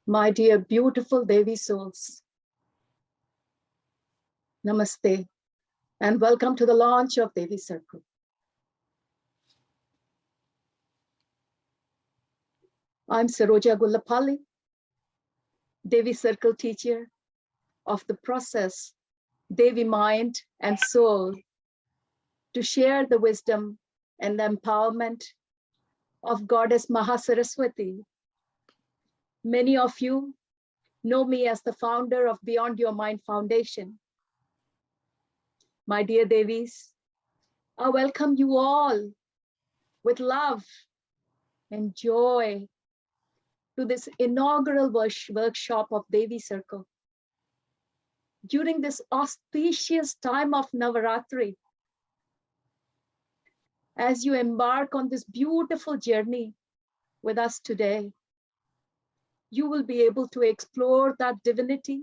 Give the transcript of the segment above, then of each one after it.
My dear beautiful Devi souls, Namaste and welcome to the launch of Devi Circle. I'm Saroja Gullapalli, Devi Circle teacher of the process Devi Mind and Soul, to share the wisdom and empowerment of Goddess Saraswati. Many of you know me as the founder of Beyond Your Mind Foundation. My dear Devis, I welcome you all with love and joy to this inaugural workshop of Devi Circle. During this auspicious time of Navaratri, as you embark on this beautiful journey with us today, you will be able to explore that divinity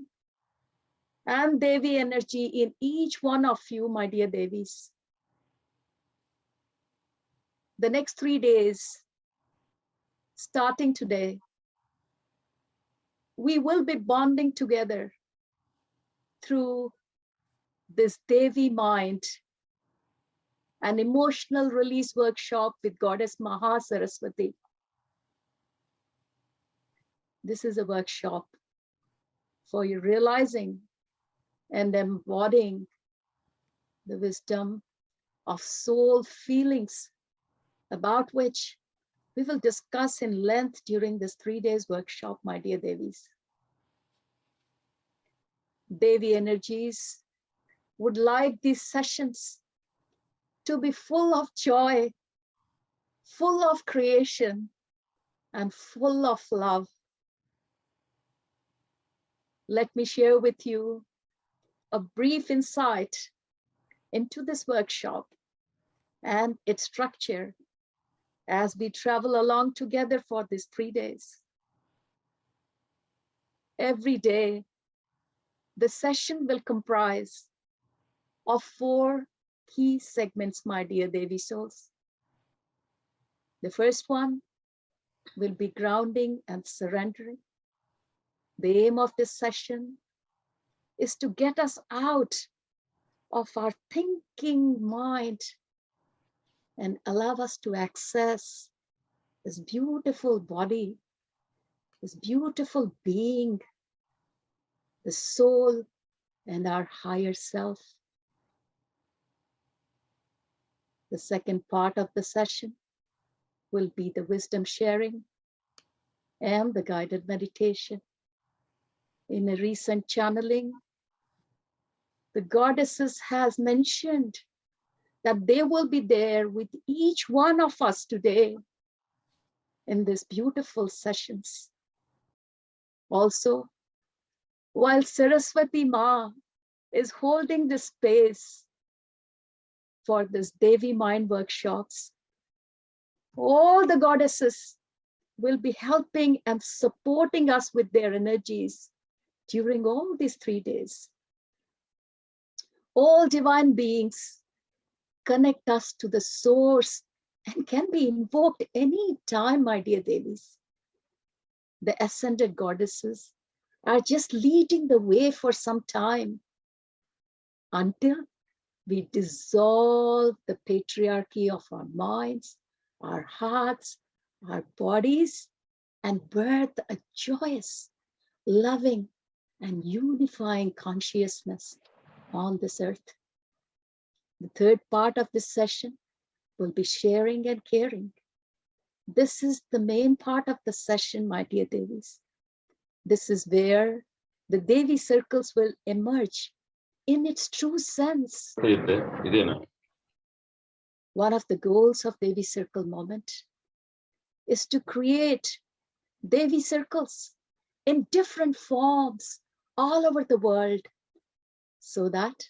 and Devi energy in each one of you, my dear Devis. The next 3 days, starting today, we will be bonding together through this Devi Mind, an emotional release workshop with Goddess Saraswati. This is a workshop for you realizing and embodying the wisdom of soul feelings, about which we will discuss in length during this 3 days workshop, my dear Devis. Devi energies would like these sessions to be full of joy, full of creation, and full of love. Let me share with you a brief insight into this workshop and its structure as we travel along together for these 3 days. Every day, the session will comprise of 4 key segments, my dear Devi souls. The first one will be grounding and surrendering. The aim of this session is to get us out of our thinking mind and allow us to access this beautiful body, this beautiful being, the soul, and our higher self. The second part of the session will be the wisdom sharing and the guided meditation. In a recent channeling, the goddesses has mentioned that they will be there with each one of us today in these beautiful sessions. Also, while Saraswati Ma is holding the space for this Devi Mind workshops, all the goddesses will be helping and supporting us with their energies during all these 3 days. All divine beings connect us to the source and can be invoked any time, my dear Devis. The ascended goddesses are just leading the way for some time until we dissolve the patriarchy of our minds, our hearts, our bodies, and birth a joyous, loving, and unifying consciousness on this earth. The third part of this session will be sharing and caring. This is the main part of the session, my dear Devis. This is where the Devi circles will emerge in its true sense. One of the goals of Devi Circle Moment is to create Devi circles in different forms all over the world, so that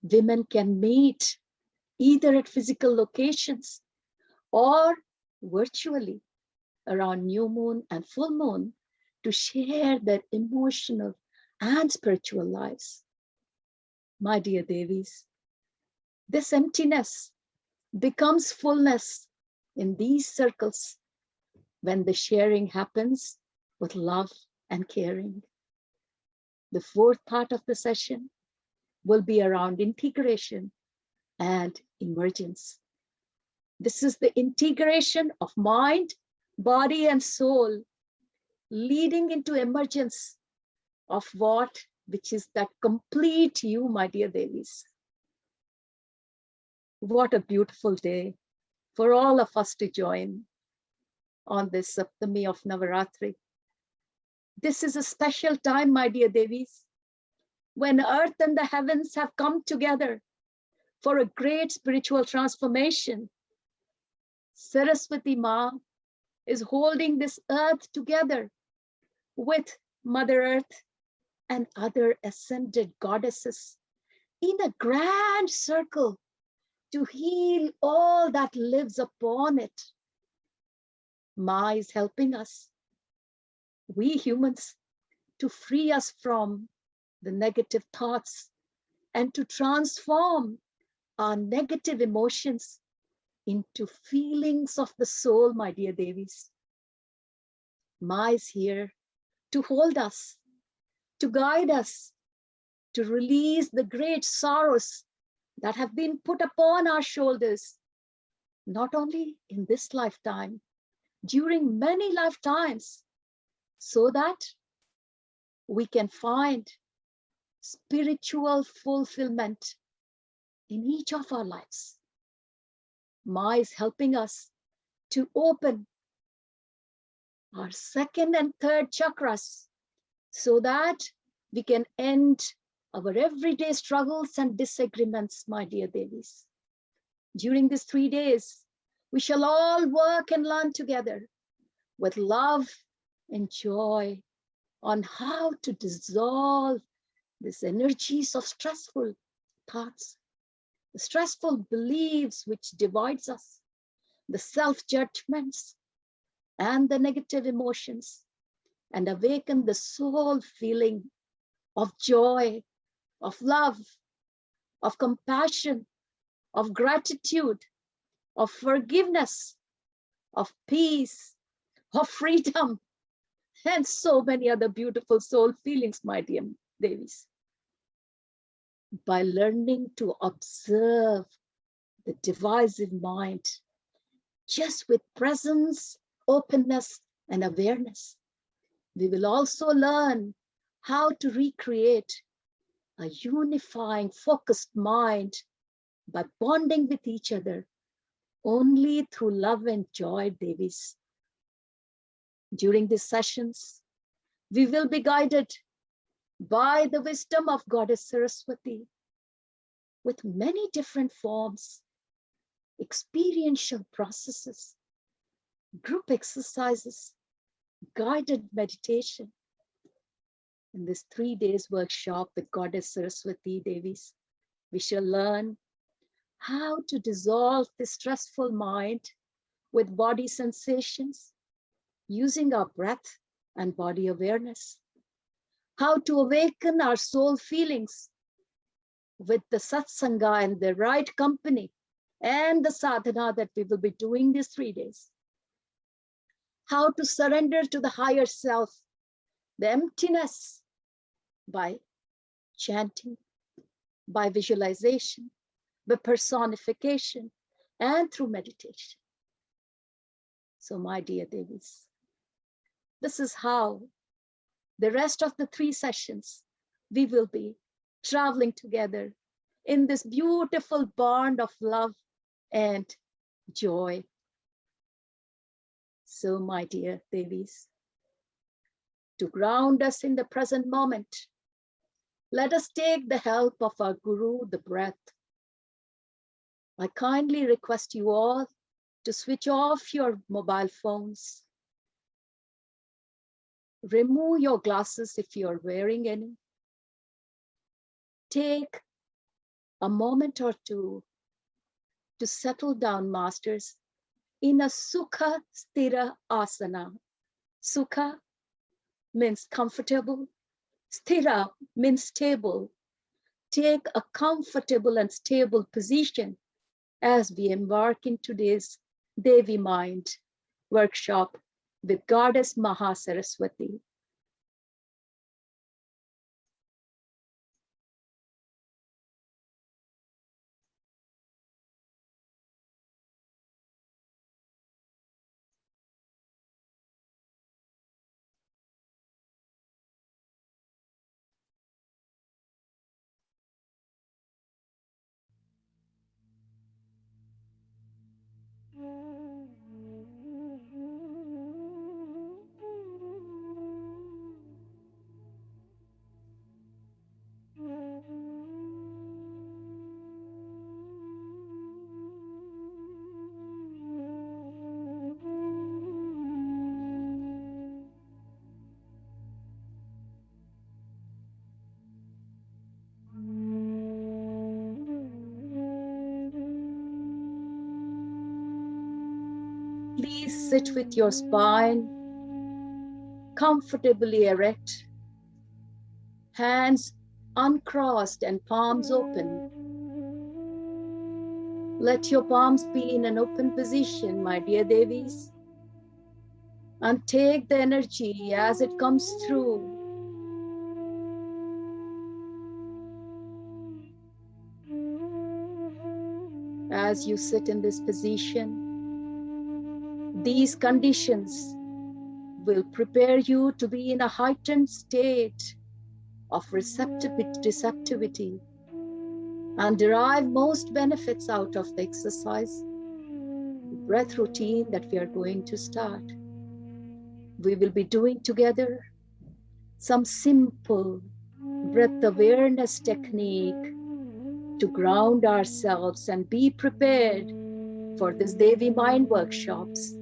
women can meet either at physical locations or virtually around new moon and full moon to share their emotional and spiritual lives. My dear Devis, this emptiness becomes fullness in these circles when the sharing happens with love and caring. The fourth part of the session will be around integration and emergence. This is the integration of mind, body, and soul, leading into emergence of which is that complete you, my dear Devis. What a beautiful day for all of us to join on this Saptami of Navaratri. This is a special time, my dear Devis, when earth and the heavens have come together for a great spiritual transformation. Saraswati Ma is holding this earth together with Mother Earth and other ascended goddesses in a grand circle to heal all that lives upon it. Ma is helping us, we humans, to free us from the negative thoughts and to transform our negative emotions into feelings of the soul, my dear Devis. Ma is here to hold us, to guide us, to release the great sorrows that have been put upon our shoulders, not only in this lifetime, during many lifetimes, so that we can find spiritual fulfillment in each of our lives. Ma is helping us to open our second and third chakras so that we can end our everyday struggles and disagreements, my dear Devis. During these 3 days, we shall all work and learn together with love and joy on how to dissolve these energies of stressful thoughts, the stressful beliefs which divides us, the self-judgments and the negative emotions, and awaken the soul feeling of joy, of love, of compassion, of gratitude, of forgiveness, of peace, of freedom, and so many other beautiful soul feelings, my dear Devis. By learning to observe the divisive mind, just with presence, openness, and awareness, we will also learn how to recreate a unifying, focused mind by bonding with each other only through love and joy, Devis. During these sessions, we will be guided by the wisdom of Goddess Saraswati with many different forms, experiential processes, group exercises, guided meditation. In this 3 days workshop with Goddess Saraswati Devis, we shall learn how to dissolve the stressful mind with body sensations, using our breath and body awareness, how to awaken our soul feelings with the satsanga and the right company and the sadhana that we will be doing these 3 days, how to surrender to the higher self, the emptiness, by chanting, by visualization, by personification, and through meditation. So, my dear Devis, this is how the rest of the 3 sessions we will be traveling together in this beautiful bond of love and joy. So, my dear Devis, to ground us in the present moment, let us take the help of our Guru, the breath. I kindly request you all to switch off your mobile phones. Remove your glasses if you're wearing any. Take a moment or two to settle down, masters, in a Sukha Sthira Asana. Sukha means comfortable. Sthira means stable. Take a comfortable and stable position as we embark in today's Devi Mind workshop with Goddess Maha Saraswati. Please sit with your spine comfortably erect, hands uncrossed and palms open. Let your palms be in an open position, my dear Devis, and take the energy as it comes through. As you sit in this position, these conditions will prepare you to be in a heightened state of receptivity and derive most benefits out of the exercise, the breath routine that we are going to start. We will be doing together some simple breath awareness technique to ground ourselves and be prepared for this Devi mind workshops.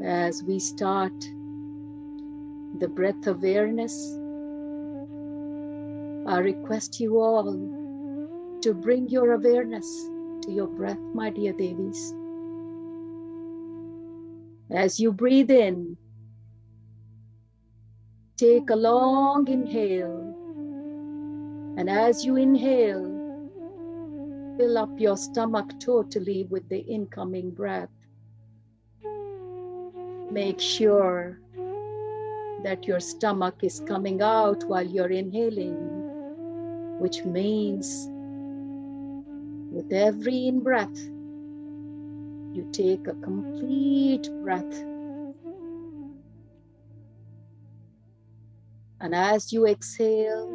As we start the breath awareness, I request you all to bring your awareness to your breath, my dear Devis. As you breathe in, take a long inhale, and as you inhale, fill up your stomach totally with the incoming breath. Make sure that your stomach is coming out while you're inhaling, which means with every in-breath, you take a complete breath. And as you exhale,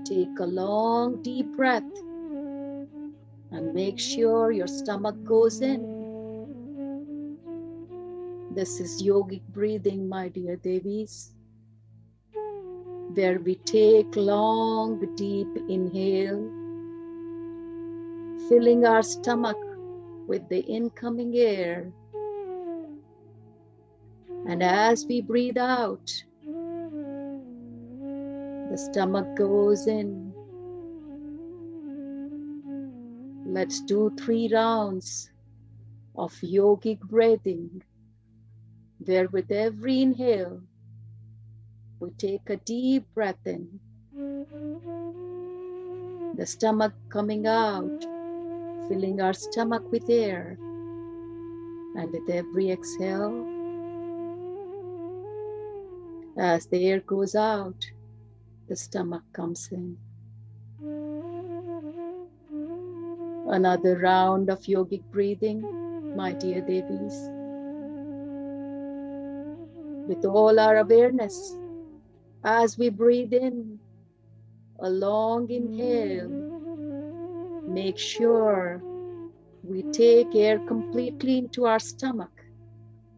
take a long, deep breath and make sure your stomach goes in. This is yogic breathing, my dear Devis, where we take long, deep inhale, filling our stomach with the incoming air. And as we breathe out, the stomach goes in. Let's do 3 rounds of yogic breathing, where with every inhale, we take a deep breath in. The stomach coming out, filling our stomach with air. And with every exhale, as the air goes out, the stomach comes in. Another round of yogic breathing, my dear Devis. With all our awareness, as we breathe in, a long inhale, make sure we take air completely into our stomach,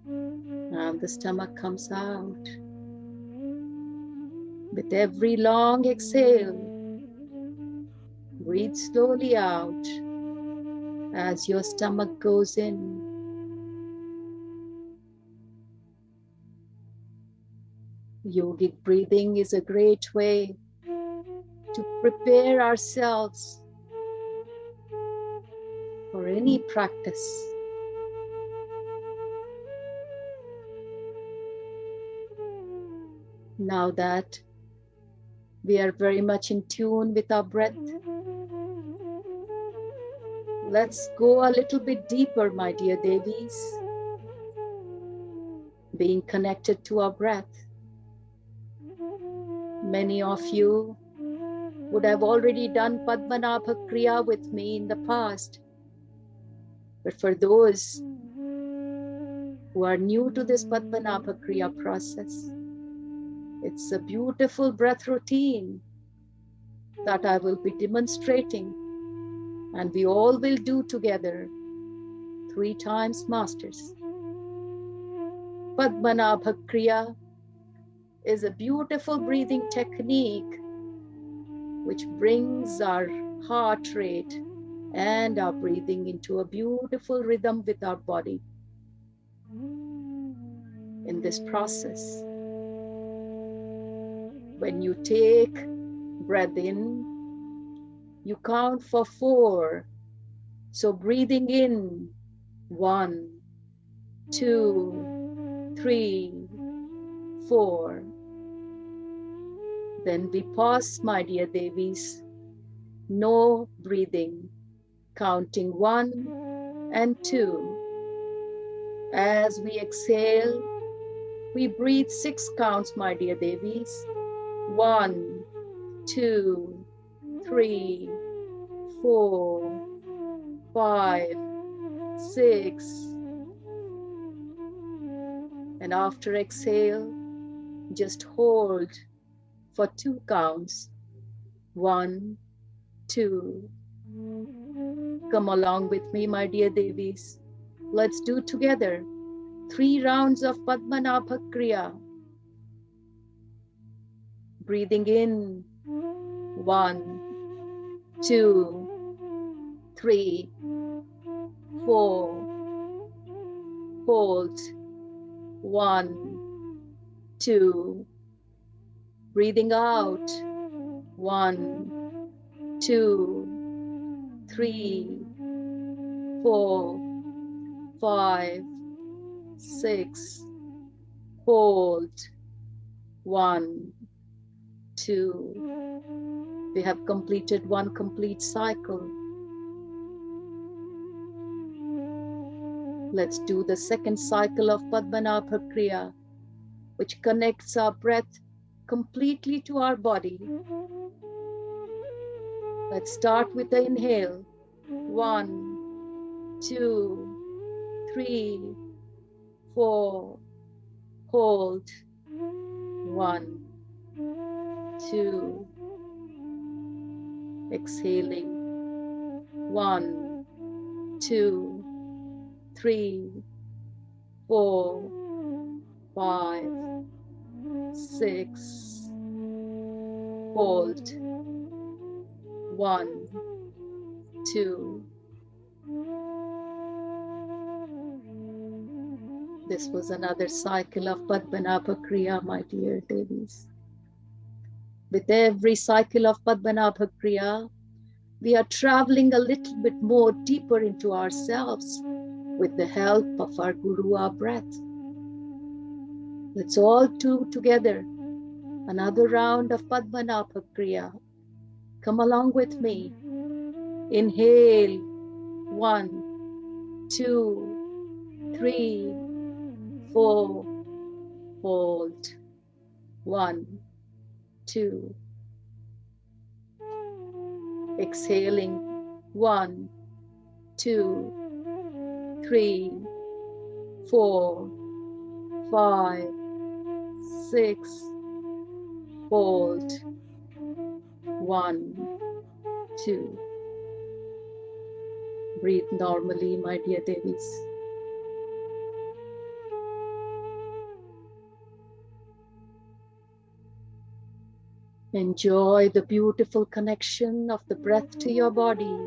and the stomach comes out. With every long exhale, breathe slowly out as your stomach goes in. Yogic breathing is a great way to prepare ourselves for any practice. Now that we are very much in tune with our breath, let's go a little bit deeper, my dear Devis, being connected to our breath. Many of you would have already done Padmanabha Kriya with me in the past. But for those who are new to this Padmanabha Kriya process, it's a beautiful breath routine that I will be demonstrating, and we all will do together 3 times, masters. Padmanabha Kriya is a beautiful breathing technique which brings our heart rate and our breathing into a beautiful rhythm with our body. In this process, when you take breath in, You count for 4. So breathing in, 1, 2, 3, 4. Then we pause, my dear Devis. No breathing, counting 1 and 2. As we exhale, we breathe 6 counts, my dear Devis. 1, 2, 3, 4, 5, 6. And after exhale, just hold for 2 counts. 1, 2. Come along with me, my dear Devis. Let's do together 3 rounds of Padmanabha Kriya. Breathing in, 1, 2, 3, 4. Hold, 1, 2. Breathing out, 1, 2, 3, 4, 5, 6. Hold, 1, 2. We have completed 1 complete cycle. Let's do the second cycle of Padmanabha Kriya, which connects our breath completely to our body. Let's start with the inhale. 1, 2, 3, 4. Hold. 1, 2. Exhaling. 1, 2, 3, 4, 5, 6. Hold. 1, 2. This was another cycle of Padmanabha Kriya, my dear Devis. With every cycle of Padmanabha Kriya, we are traveling a little bit more deeper into ourselves with the help of our Guru, our breath. Let's all do together another round of Padmanabha Kriya. Come along with me. Inhale, 1, 2, 3, 4. Hold, 1, 2. Exhaling, 1, 2, 3, 4, 5, 6. Hold, 1, 2. Breathe normally, my dear Devis. Enjoy the beautiful connection of the breath to your body.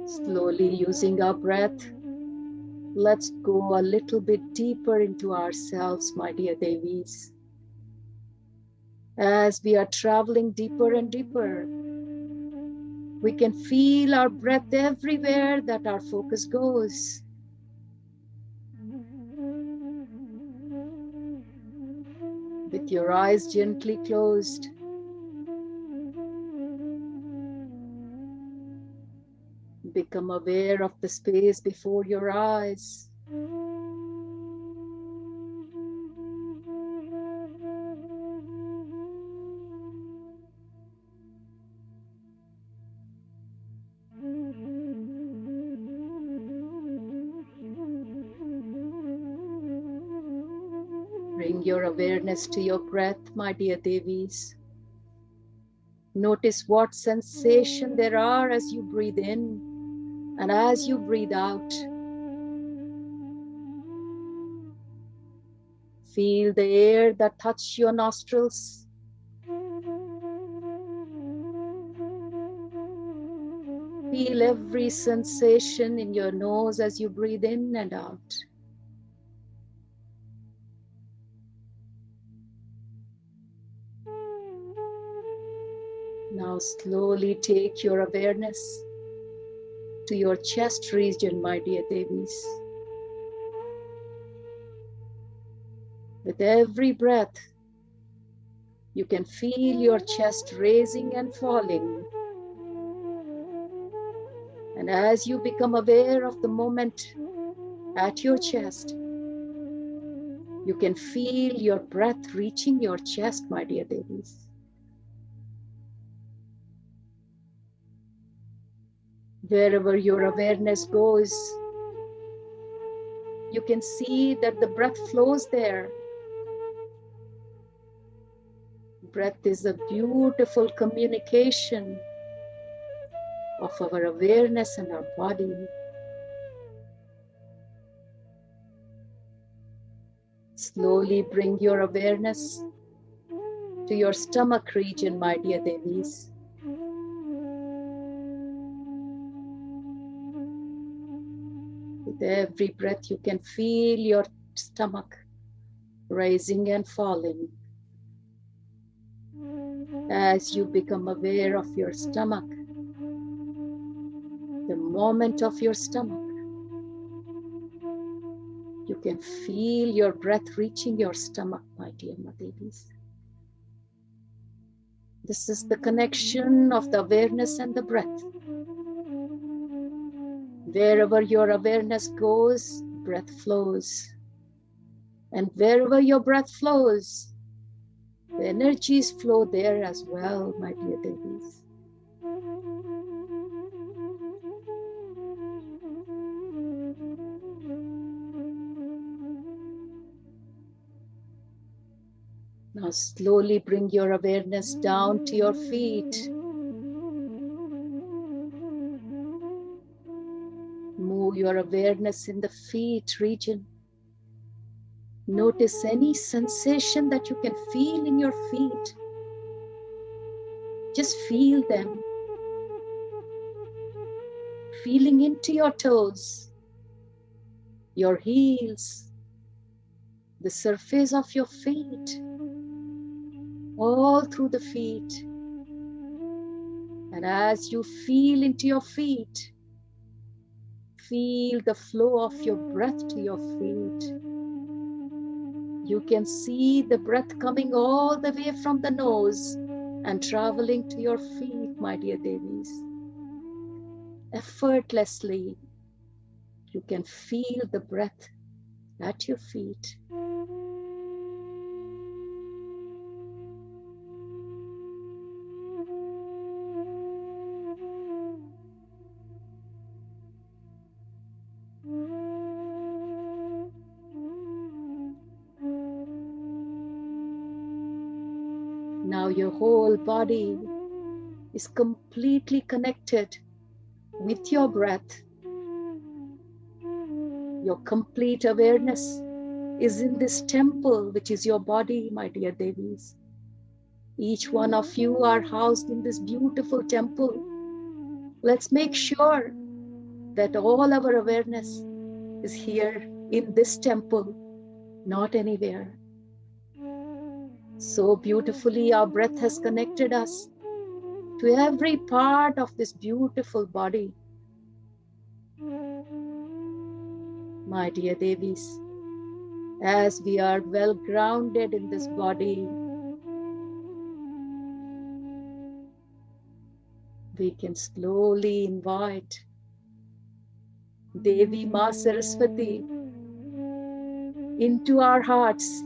Slowly using our breath, let's go a little bit deeper into ourselves, my dear Devis. As we are traveling deeper and deeper, we can feel our breath everywhere that our focus goes. With your eyes gently closed, become aware of the space before your eyes. Bring your awareness to your breath, my dear Devis. Notice what sensation there are as you breathe in and as you breathe out. Feel the air that touches your nostrils. feel every sensation in your nose as you breathe in and out. Now slowly take your awareness to your chest region, my dear Devis. With every breath, you can feel your chest raising and falling. And as you become aware of the moment at your chest, you can feel your breath reaching your chest, my dear Devis. Wherever your awareness goes, you can see that the breath flows there. Breath is a beautiful communication of our awareness and our body. Slowly bring your awareness to your stomach region, my dear Devis. With every breath, you can feel your stomach rising and falling. As you become aware of your stomach, the moment of your stomach, you can feel your breath reaching your stomach, my dear Devis. This is the connection of the awareness and the breath. Wherever your awareness goes, breath flows. And wherever your breath flows, the energies flow there as well, my dear Devis. Now slowly bring your awareness down to your feet. Move your awareness in the feet region. Notice any sensation that you can feel in your feet. Just feel them. Feeling into your toes, your heels, the surface of your feet, all through the feet. And as you feel into your feet, feel the flow of your breath to your feet. You can see the breath coming all the way from the nose and traveling to your feet, my dear Devis. Effortlessly, you can feel the breath at your feet. Now your whole body is completely connected with your breath. Your complete awareness is in this temple, which is your body, my dear Devis. Each one of you are housed in this beautiful temple. Let's make sure that all our awareness is here in this temple, not anywhere. So beautifully, our breath has connected us to every part of this beautiful body. My dear Devis, as we are well grounded in this body, we can slowly invite Devi Ma Saraswati into our hearts.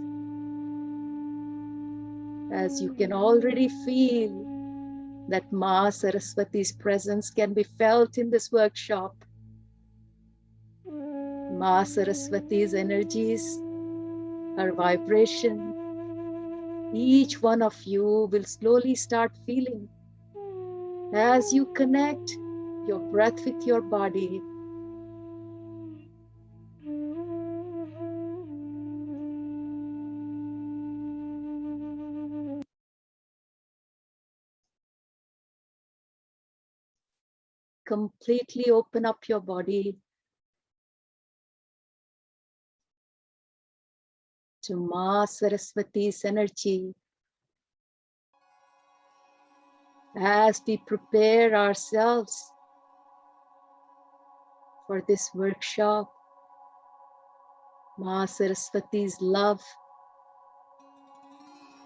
As you can already feel that Ma Saraswati's presence can be felt in this workshop. Ma Saraswati's energies, her vibration, each one of you will slowly start feeling as you connect your breath with your body. completely open up your body to Ma Saraswati's energy as we prepare ourselves for this workshop. Ma Saraswati's love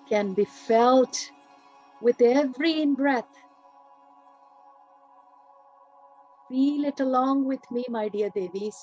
can be felt with every in-breath. Feel it along with me, my dear Devis.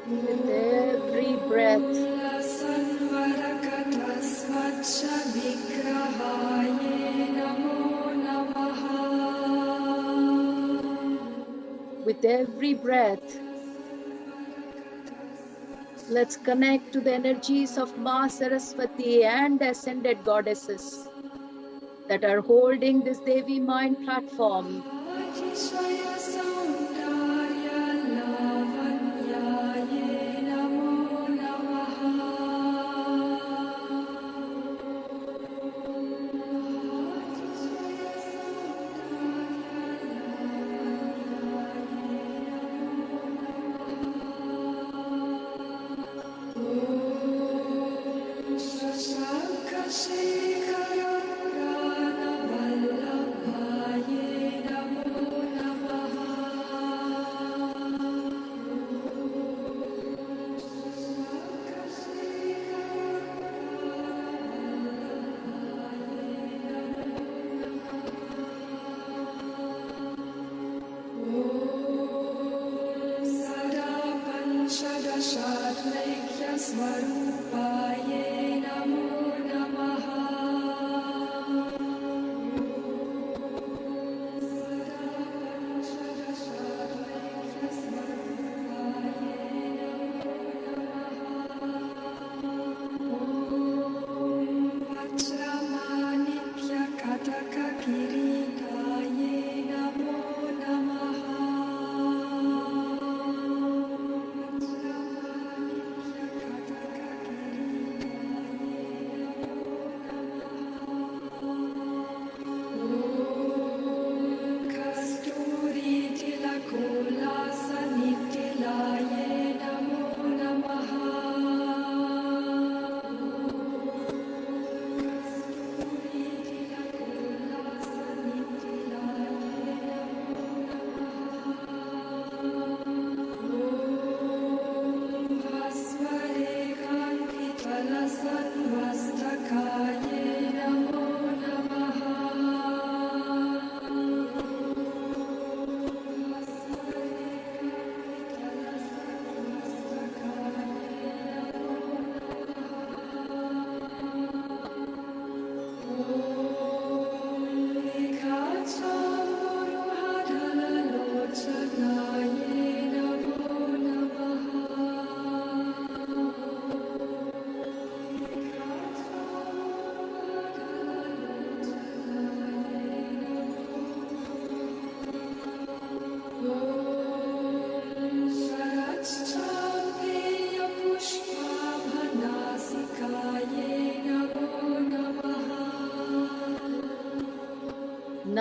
With every breath, with every breath, let's connect to the energies of Ma Saraswati and the ascended goddesses that are holding this Devi Mind platform.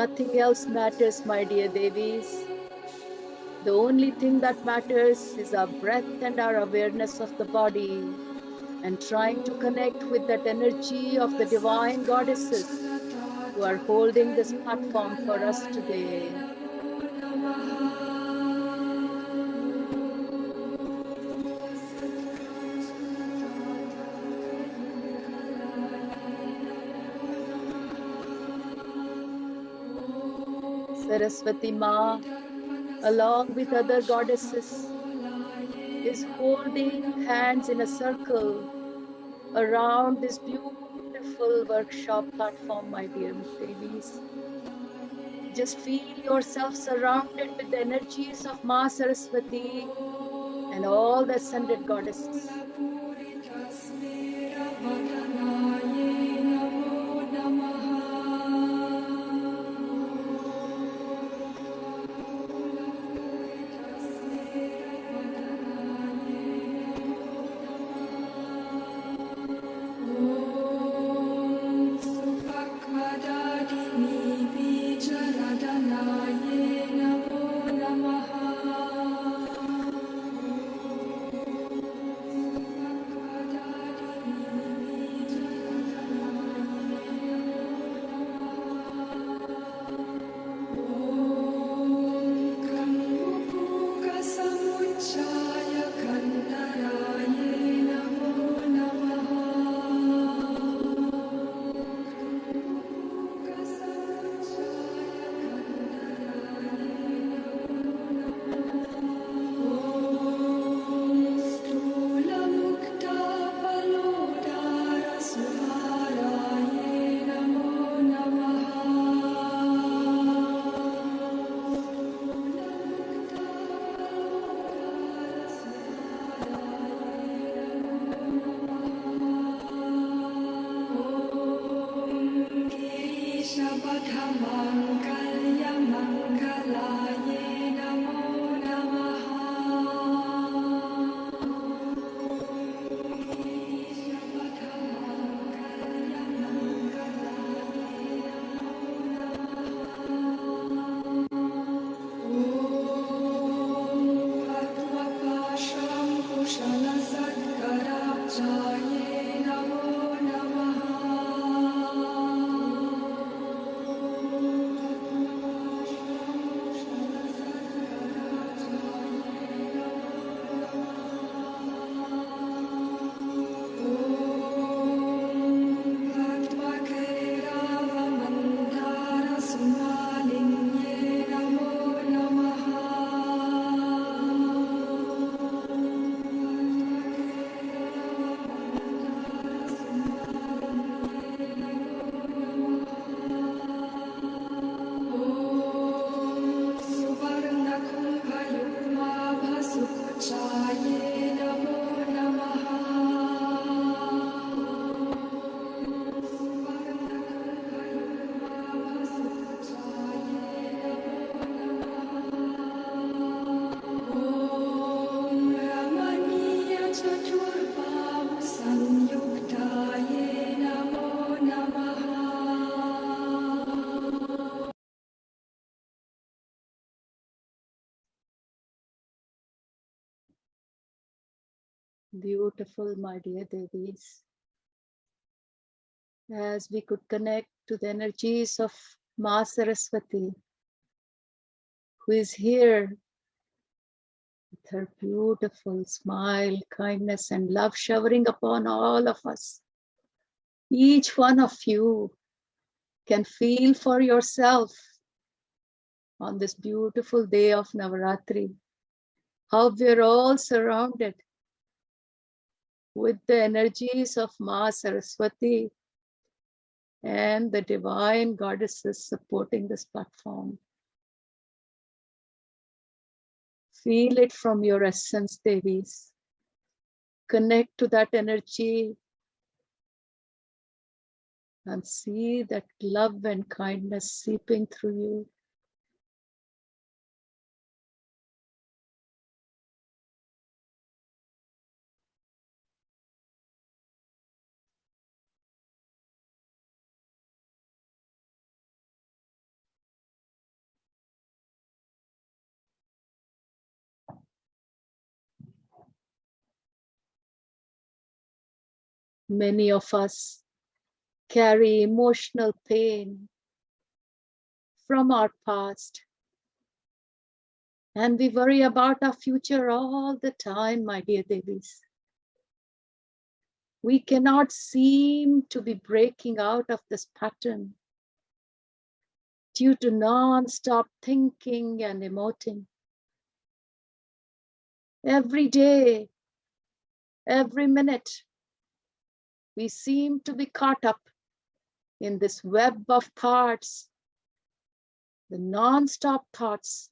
Nothing else matters, my dear Devis. The only thing that matters is our breath and our awareness of the body, and trying to connect with that energy of the divine goddesses who are holding this platform for us today. Saraswati Ma, along with other goddesses, is holding hands in a circle around this beautiful workshop platform, my dear Devis. Just feel yourself surrounded with the energies of Ma Saraswati and all the ascended goddesses. Beautiful, my dear Devis. As we could connect to the energies of Ma Saraswati, who is here with her beautiful smile, kindness, and love showering upon all of us. Each one of you can feel for yourself on this beautiful day of Navaratri how we're all surrounded with the energies of Ma Saraswati and the divine goddesses supporting this platform. Feel it from your essence, Devis. Connect to that energy and see that love and kindness seeping through you. Many of us carry emotional pain from our past, and we worry about our future all the time, my dear Devis. We cannot seem to be breaking out of this pattern due to non-stop thinking and emoting. Every day, every minute, we seem to be caught up in this web of thoughts, the non-stop thoughts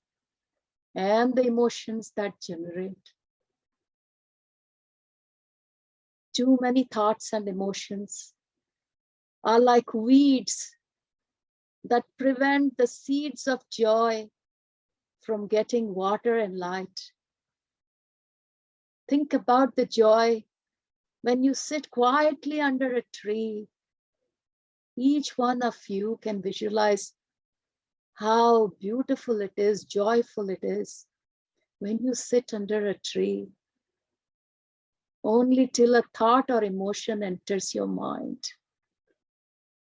and the emotions that generate. Too many thoughts and emotions are like weeds that prevent the seeds of joy from getting water and light. Think about the joy when you sit quietly under a tree. Each one of you can visualize how beautiful it is, joyful it is when you sit under a tree, only till a thought or emotion enters your mind.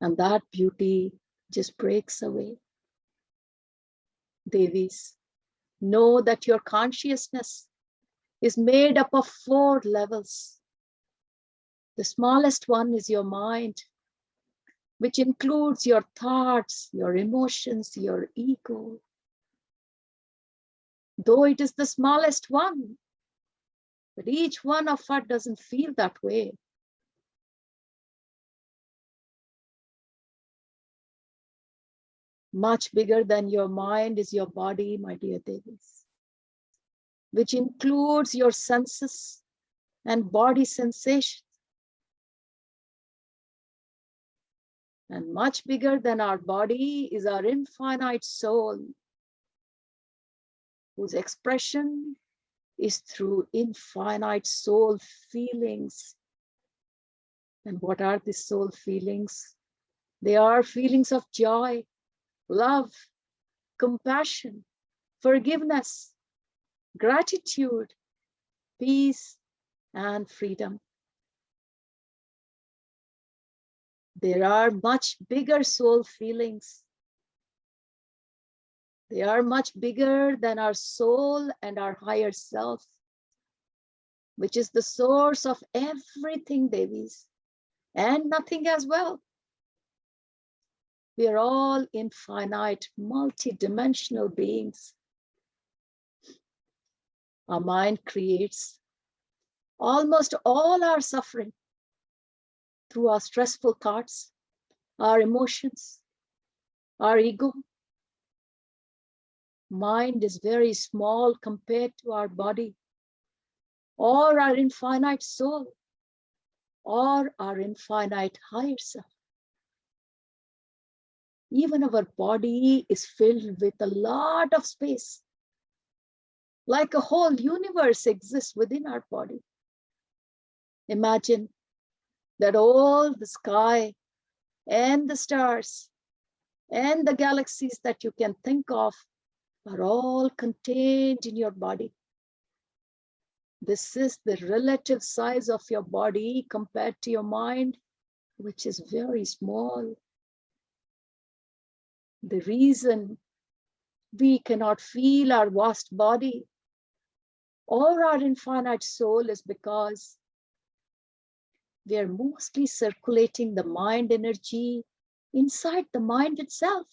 And that beauty just breaks away. Devis, know that your consciousness is made up of 4 levels. The smallest one is your mind, which includes your thoughts, your emotions, your ego. Though it is the smallest one, but each one of us doesn't feel that way. Much bigger than your mind is your body, my dear Devis, which includes your senses and body sensations. And much bigger than our body is our infinite soul, whose expression is through infinite soul feelings. And what are these soul feelings? They are feelings of joy, love, compassion, forgiveness, gratitude, peace, and freedom. There are much bigger soul feelings. They are much bigger than our soul and our higher self, which is the source of everything, Devis, and nothing as well. We are all infinite, multi-dimensional beings. Our mind creates almost all our suffering through our stressful thoughts, our emotions, our ego. Mind is very small compared to our body, or our infinite soul, or our infinite higher self. Even our body is filled with a lot of space, like a whole universe exists within our body. Imagine that all the sky and the stars and the galaxies that you can think of are all contained in your body. This is the relative size of your body compared to your mind, which is very small. The reason we cannot feel our vast body or our infinite soul is because we are mostly circulating the mind energy inside the mind itself.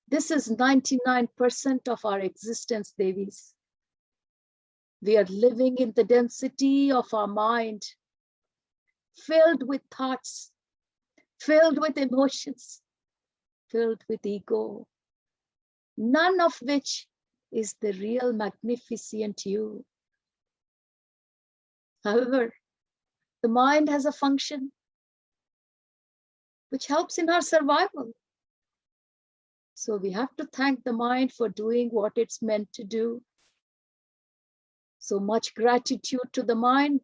This is 99% of our existence, Devis. We are living in the density of our mind, filled with thoughts, filled with emotions, filled with ego, none of which is the real magnificent you. However, the mind has a function which helps in our survival. So we have to thank the mind for doing what it's meant to do. So much gratitude to the mind.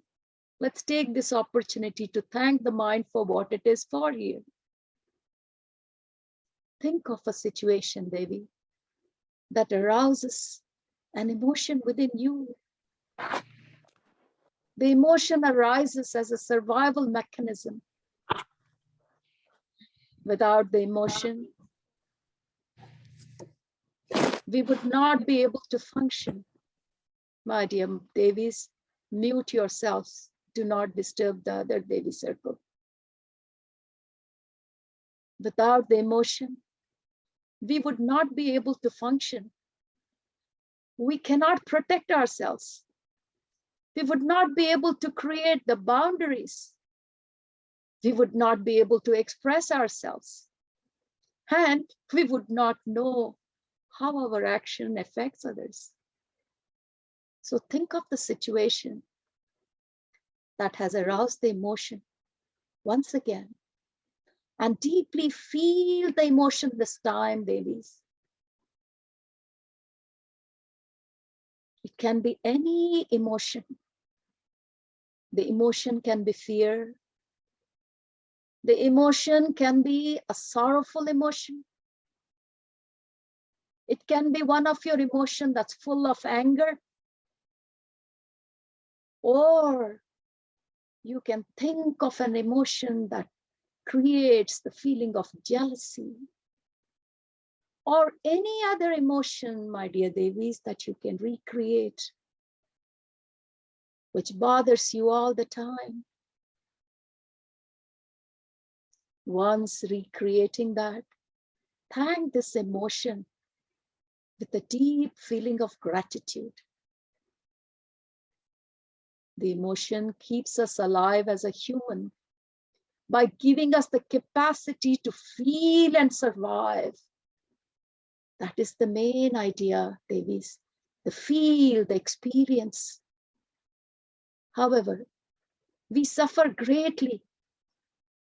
Let's take this opportunity to thank the mind for what it is for here. Think of a situation, Devi, that arouses an emotion within you. The emotion arises as a survival mechanism. Without the emotion, we would not be able to function. My dear Devis, mute yourselves. Do not disturb the other Devi circle. Without the emotion, we would not be able to function. We cannot protect ourselves. We would not be able to create the boundaries. We would not be able to express ourselves. And we would not know how our action affects others. So think of the situation that has aroused the emotion once again, and deeply feel the emotion this time, Devis. It can be any emotion. The emotion can be fear. The emotion can be a sorrowful emotion. It can be one of your emotions that's full of anger. Or you can think of an emotion that creates the feeling of jealousy. Or any other emotion, my dear Devis, that you can recreate, which bothers you all the time. Once recreating that, thank this emotion with a deep feeling of gratitude. The emotion keeps us alive as a human by giving us the capacity to feel and survive. That is the main idea, Devis, the feel, the experience. However, we suffer greatly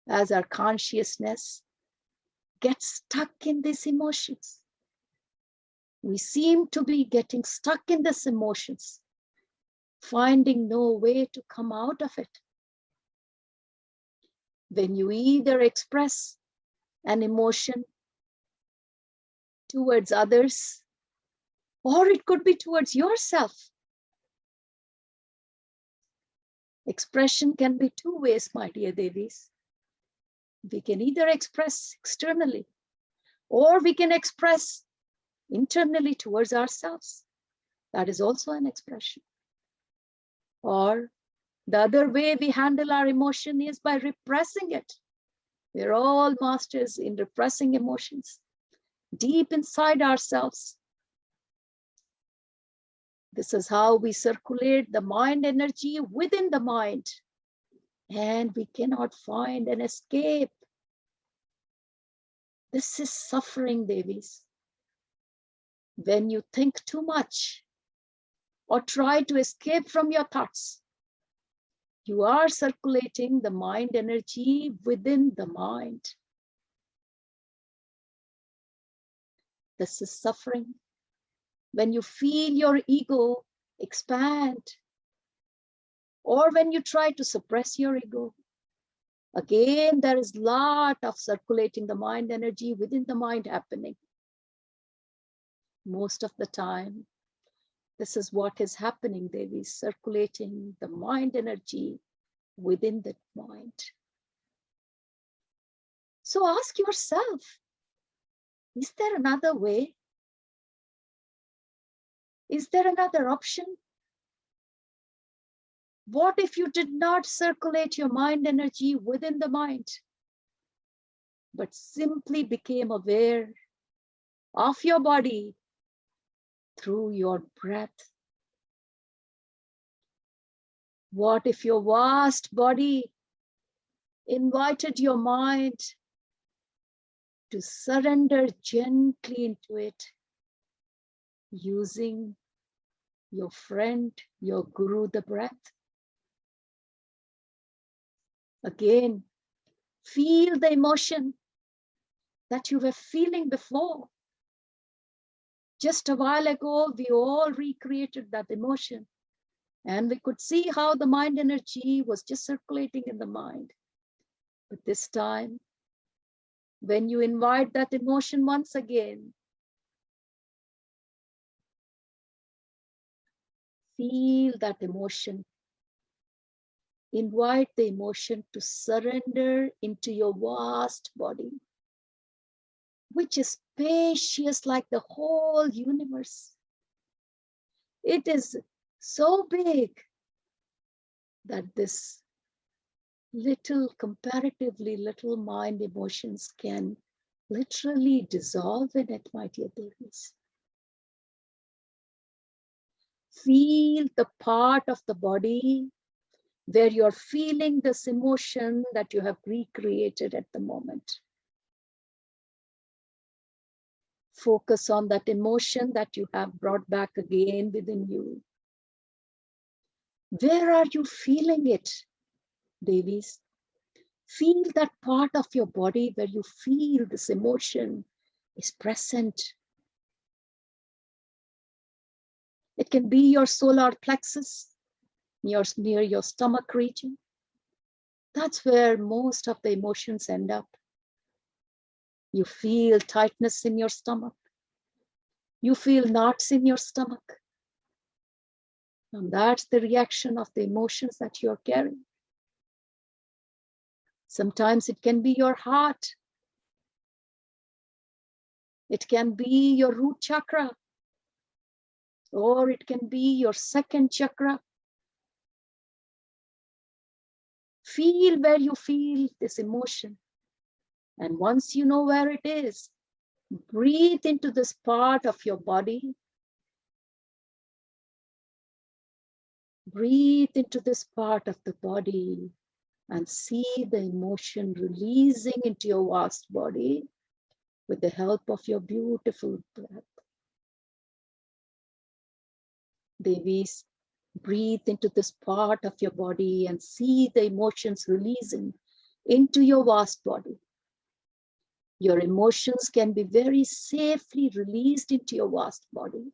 as our consciousness gets stuck in these emotions. We seem to be getting stuck in these emotions, finding no way to come out of it. When you either express an emotion towards others, or it could be towards yourself. Expression can be two ways, my dear Devis. We can either express externally, or we can express internally towards ourselves. That is also an expression. Or the other way we handle our emotion is by repressing it. We're all masters in repressing emotions deep inside ourselves. This is how we circulate the mind energy within the mind, and we cannot find an escape. This is suffering, Devis. When you think too much or try to escape from your thoughts, you are circulating the mind energy within the mind. This is suffering. When you feel your ego expand, or when you try to suppress your ego, again, there is a lot of circulating the mind energy within the mind happening. Most of the time, this is what is happening. Devi, circulating the mind energy within the mind. So ask yourself, is there another way? Is there another option? What if you did not circulate your mind energy within the mind, but simply became aware of your body through your breath? What if your vast body invited your mind to surrender gently into it, using your friend, your guru, the breath? Again, feel the emotion that you were feeling before. Just a while ago, we all recreated that emotion, and we could see how the mind energy was just circulating in the mind. But this time, when you invite that emotion once again, feel that emotion Invite the emotion to surrender into your vast body, which is spacious like the whole universe. It is so big that this comparatively little mind emotions can literally dissolve in it, my dear Devis. Feel the part of the body where you're feeling this emotion that you have recreated at the moment. Focus on that emotion that you have brought back again within you. Where are you feeling it, Devis? Feel that part of your body where you feel this emotion is present. It can be your solar plexus, near your stomach region. That's where most of the emotions end up. You feel tightness in your stomach. You feel knots in your stomach. And that's the reaction of the emotions that you're carrying. Sometimes it can be your heart. It can be your root chakra. Or it can be your second chakra. Feel where you feel this emotion. And once you know where it is, breathe into this part of your body. Breathe into this part of the body and see the emotion releasing into your vast body with the help of your beautiful breath. Devis, breathe into this part of your body and see the emotions releasing into your vast body. Your emotions can be very safely released into your vast body.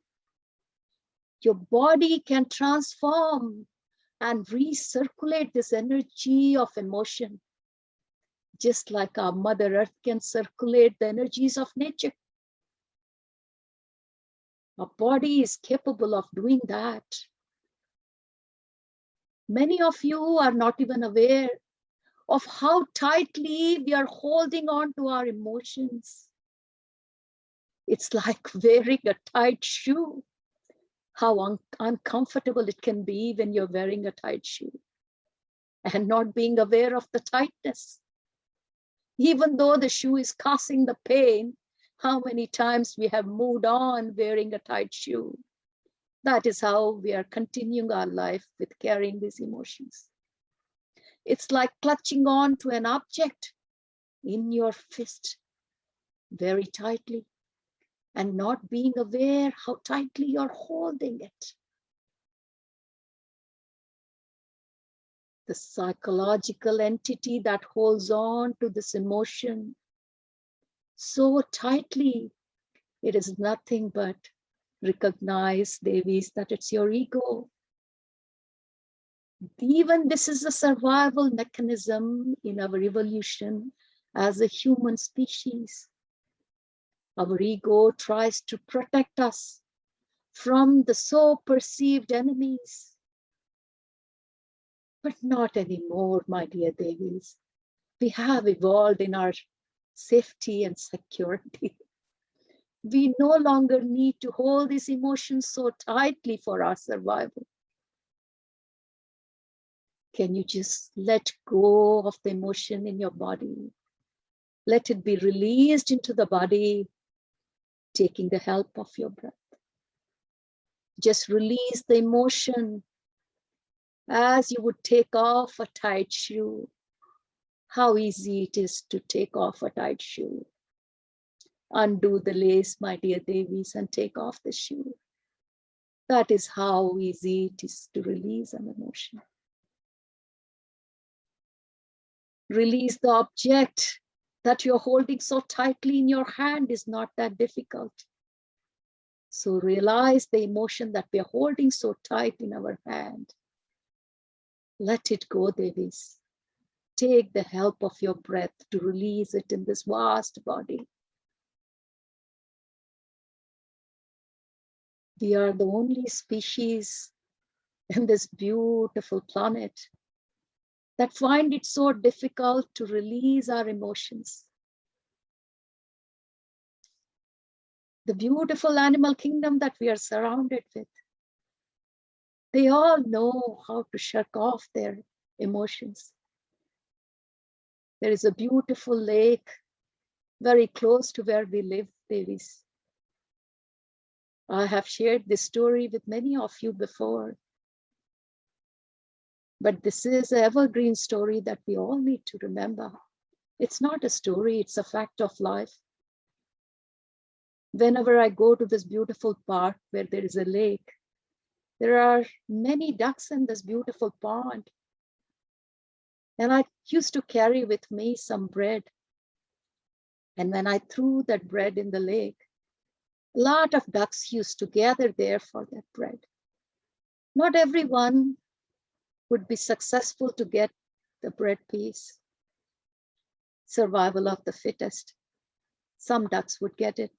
Your body can transform and recirculate this energy of emotion, just like our Mother Earth can circulate the energies of nature. Our body is capable of doing that. Many of you are not even aware of how tightly we are holding on to our emotions. It's like wearing a tight shoe. How uncomfortable it can be when you're wearing a tight shoe and not being aware of the tightness. Even though the shoe is causing the pain, how many times we have moved on wearing a tight shoe. That is how we are continuing our life with carrying these emotions. It's like clutching on to an object in your fist very tightly and not being aware how tightly you're holding it. The psychological entity that holds on to this emotion so tightly, it is nothing but recognize, Devis, that it's your ego. Even this is a survival mechanism in our evolution as a human species. Our ego tries to protect us from the so perceived enemies. But not anymore, my dear Devis. We have evolved in our safety and security. We no longer need to hold these emotions so tightly for our survival. Can you just let go of the emotion in your body? Let it be released into the body, taking the help of your breath. Just release the emotion as you would take off a tight shoe. How easy it is to take off a tight shoe. Undo the lace, my dear Devis, and take off the shoe. That is how easy it is to release an emotion. Release the object that you're holding so tightly in your hand is not that difficult. So realize the emotion that we're holding so tight in our hand. Let it go, Devis. Take the help of your breath to release it in this vast body. We are the only species in this beautiful planet that find it so difficult to release our emotions. The beautiful animal kingdom that we are surrounded with, they all know how to shirk off their emotions. There is a beautiful lake very close to where we live, Devis. I have shared this story with many of you before, but this is an evergreen story that we all need to remember. It's not a story, it's a fact of life. Whenever I go to this beautiful park where there is a lake, there are many ducks in this beautiful pond. And I used to carry with me some bread. And when I threw that bread in the lake, a lot of ducks used to gather there for that bread. Not everyone would be successful to get the bread piece. Survival of the fittest. Some ducks would get it.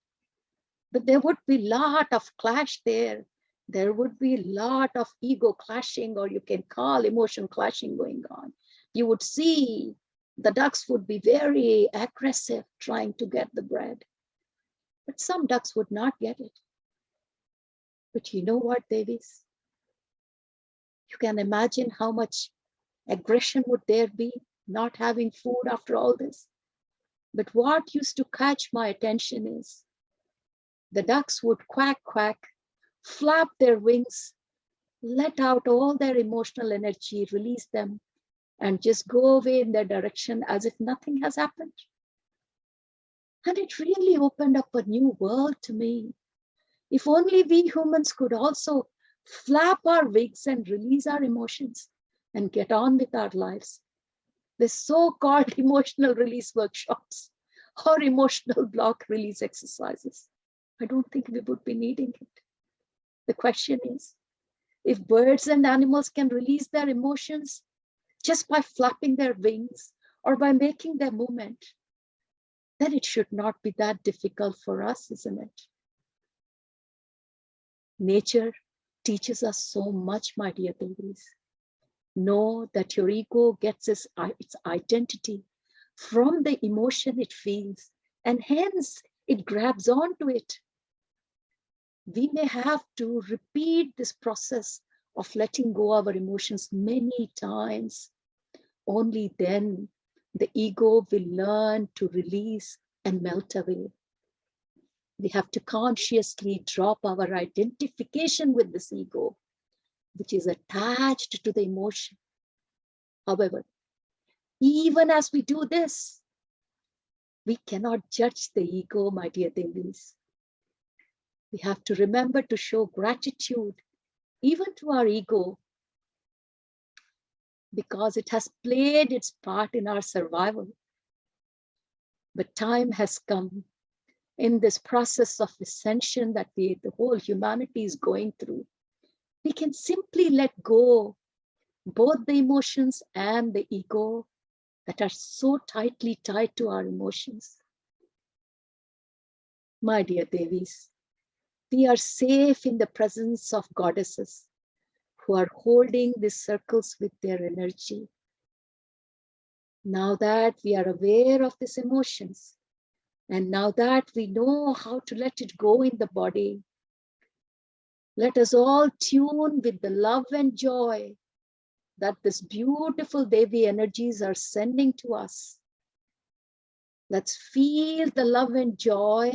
But there would be a lot of clash there. There would be a lot of ego clashing, or you can call emotion clashing going on. You would see the ducks would be very aggressive trying to get the bread. But some ducks would not get it. But you know what, Devis? You can imagine how much aggression would there be not having food after all this. But what used to catch my attention is the ducks would quack, quack, flap their wings, let out all their emotional energy, release them, and just go away in their direction as if nothing has happened. And it really opened up a new world to me. If only we humans could also flap our wings and release our emotions and get on with our lives. The so-called emotional release workshops or emotional block release exercises, I don't think we would be needing it. The question is, if birds and animals can release their emotions just by flapping their wings or by making their movement, then it should not be that difficult for us, isn't it? Nature teaches us so much, my dear babies. Know that your ego gets its identity from the emotion it feels, and hence it grabs onto it. We may have to repeat this process of letting go of our emotions many times. Only then the ego will learn to release and melt away. We have to consciously drop our identification with this ego, which is attached to the emotion. However, even as we do this, we cannot judge the ego, my dear Devis. We have to remember to show gratitude even to our ego, because it has played its part in our survival. But time has come in this process of ascension that the whole humanity is going through. We can simply let go both the emotions and the ego that are so tightly tied to our emotions. My dear Devis, we are safe in the presence of goddesses who are holding these circles with their energy. Now that we are aware of these emotions, and now that we know how to let it go in the body, let us all tune with the love and joy that this beautiful Devi energies are sending to us. Let's feel the love and joy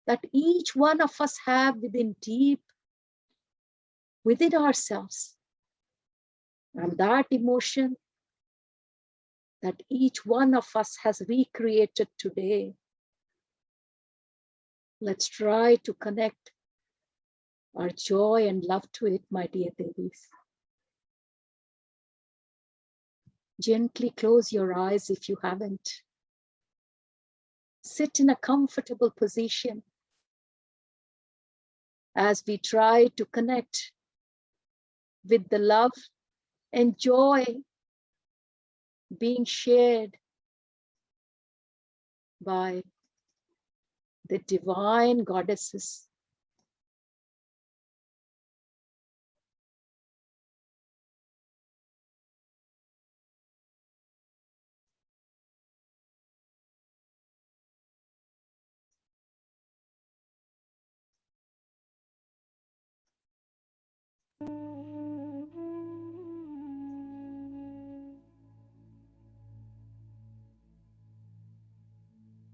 that each one of us have deep within ourselves. And that emotion that each one of us has recreated today, let's try to connect our joy and love to it, my dear Devis. Gently close your eyes if you haven't. Sit in a comfortable position as we try to connect with the love and joy being shared by the divine goddesses.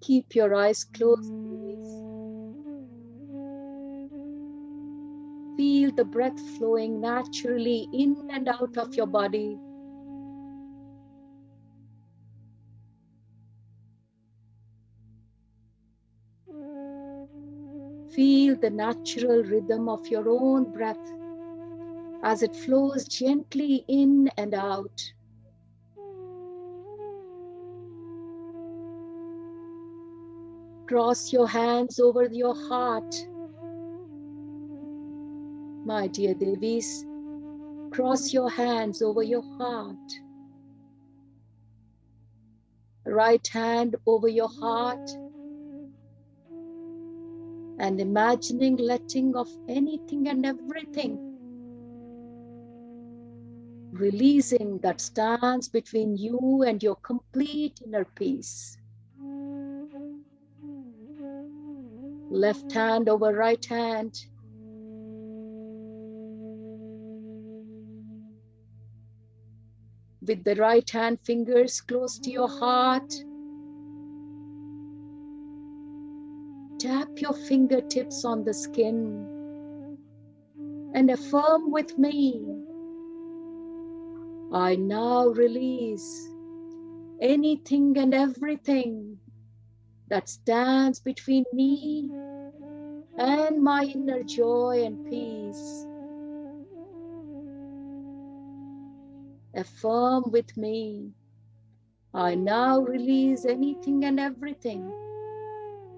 Keep your eyes closed, please. Feel the breath flowing naturally in and out of your body. Feel the natural rhythm of your own breath as it flows gently in and out. Cross your hands over your heart. My dear Devis, cross your hands over your heart. Right hand over your heart. And imagining letting of anything and everything, releasing that stands between you and your complete inner peace. Left hand over right hand. With the right hand fingers close to your heart, tap your fingertips on the skin and affirm with me, I now release anything and everything that stands between me and my inner joy and peace. Affirm with me, I now release anything and everything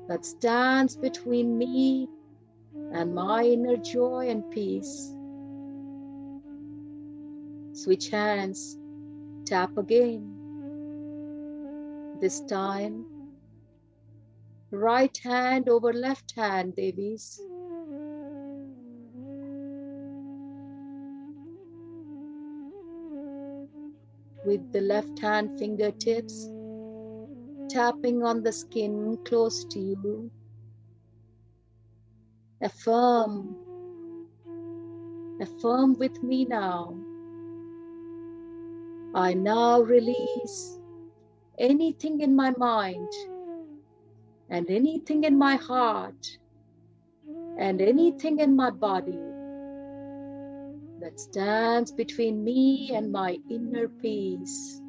that stands between me and my inner joy and peace. Switch hands, tap again. This time, right hand over left hand, Devis. With the left hand fingertips tapping on the skin close to you. Affirm with me now. I now release anything in my mind and anything in my heart and anything in my body that stands between me and my inner peace.